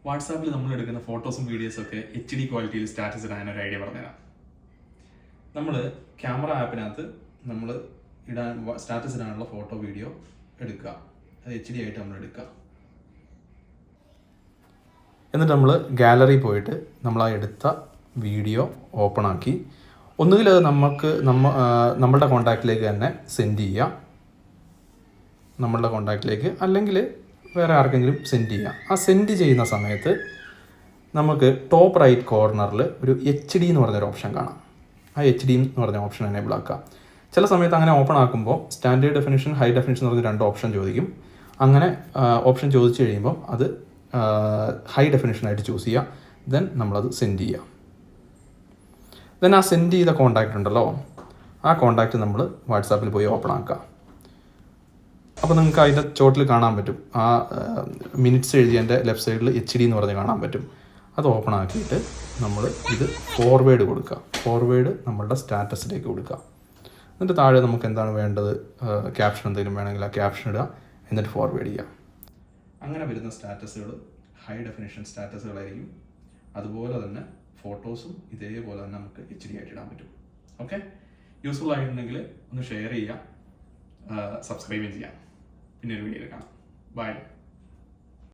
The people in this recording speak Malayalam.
വാട്സാപ്പിൽ നമ്മൾ എടുക്കുന്ന ഫോട്ടോസും വീഡിയോസും ഒക്കെ HD ക്വാളിറ്റിയിൽ സ്റ്റാറ്റസ് ഇടാനൊരു ഐഡിയ പറഞ്ഞുതരാം. നമ്മൾ ക്യാമറ ആപ്പിനകത്ത് നമ്മൾ സ്റ്റാറ്റസ് ഇടാനുള്ള ഫോട്ടോ വീഡിയോ എടുക്കുക. അത് HD ആയിട്ട് നമ്മൾ എടുക്കുക. എന്നിട്ട് നമ്മൾ ഗാലറി പോയിട്ട് നമ്മൾ ആ എടുത്ത വീഡിയോ ഓപ്പൺ ആക്കി ഒന്നുകിൽ അത് നമ്മളുടെ കോൺടാക്റ്റിലേക്ക് തന്നെ സെൻഡ് ചെയ്യാം, നമ്മളുടെ കോൺടാക്റ്റിലേക്ക്, അല്ലെങ്കിൽ വേറെ ആർക്കെങ്കിലും സെൻഡ് ചെയ്യാം. ആ സെൻഡ് ചെയ്യുന്ന സമയത്ത് നമുക്ക് ടോപ്പ് റൈറ്റ് കോർണറിൽ ഒരു HD എന്ന് പറഞ്ഞൊരു ഓപ്ഷൻ കാണാം. ആ HD എന്ന് പറഞ്ഞ ഓപ്ഷൻ എനേബിൾ ആക്കുക. ചില സമയത്ത് അങ്ങനെ ഓപ്പൺ ആക്കുമ്പോൾ സ്റ്റാൻഡേർഡ് ഡെഫിനിഷൻ, ഹൈ ഡെഫിനിഷൻ എന്ന് പറഞ്ഞ 2 ഓപ്ഷൻ ചോദിക്കും. അങ്ങനെ ഓപ്ഷൻ ചോദിച്ചു കഴിയുമ്പോൾ അത് ഹൈ ഡെഫിനിഷനായിട്ട് ചൂസ് ചെയ്യുക. ദെൻ നമ്മളത് സെൻഡ് ചെയ്യുക. ദെൻ ആ സെൻഡ് ചെയ്ത കോൺടാക്റ്റ് ഉണ്ടല്ലോ, ആ കോൺടാക്റ്റ് നമ്മൾ വാട്സാപ്പിൽ പോയി ഓപ്പൺ ആക്കുക. അപ്പോൾ നിങ്ങൾക്ക് അതിൻ്റെ ചോട്ടിൽ കാണാൻ പറ്റും, ആ മിനിറ്റ്സ് എഴുതിയതിൻ്റെ ലെഫ്റ്റ് സൈഡിൽ HD എന്ന് പറഞ്ഞ് കാണാൻ പറ്റും. അത് ഓപ്പൺ ആക്കിയിട്ട് നമ്മൾ ഇത് ഫോർവേഡ് കൊടുക്കുക. ഫോർവേഡ് നമ്മളുടെ സ്റ്റാറ്റസിലേക്ക് കൊടുക്കുക. എന്നിട്ട് താഴെ നമുക്ക് എന്താണ് വേണ്ടത്, ക്യാപ്ഷൻ എന്തെങ്കിലും വേണമെങ്കിൽ ആ ക്യാപ്ഷൻ ഇടുക, എന്നിട്ട് ഫോർവേഡ് ചെയ്യുക. അങ്ങനെ വരുന്ന സ്റ്റാറ്റസുകൾ ഹൈ ഡെഫിനിഷൻ സ്റ്റാറ്റസുകളായിരിക്കും. അതുപോലെ തന്നെ ഫോട്ടോസും ഇതേപോലെ തന്നെ നമുക്ക് HD ആയിട്ട് ഇടാൻ പറ്റും. ഓക്കെ, യൂസ്ഫുൾ ആയിട്ടുണ്ടെങ്കിൽ ഒന്ന് ഷെയർ ചെയ്യുക, സബ്സ്ക്രൈബ് ചെയ്യാം. പിന്നെ ഒരു വീഡിയോയിൽ കാണാം. ബൈ.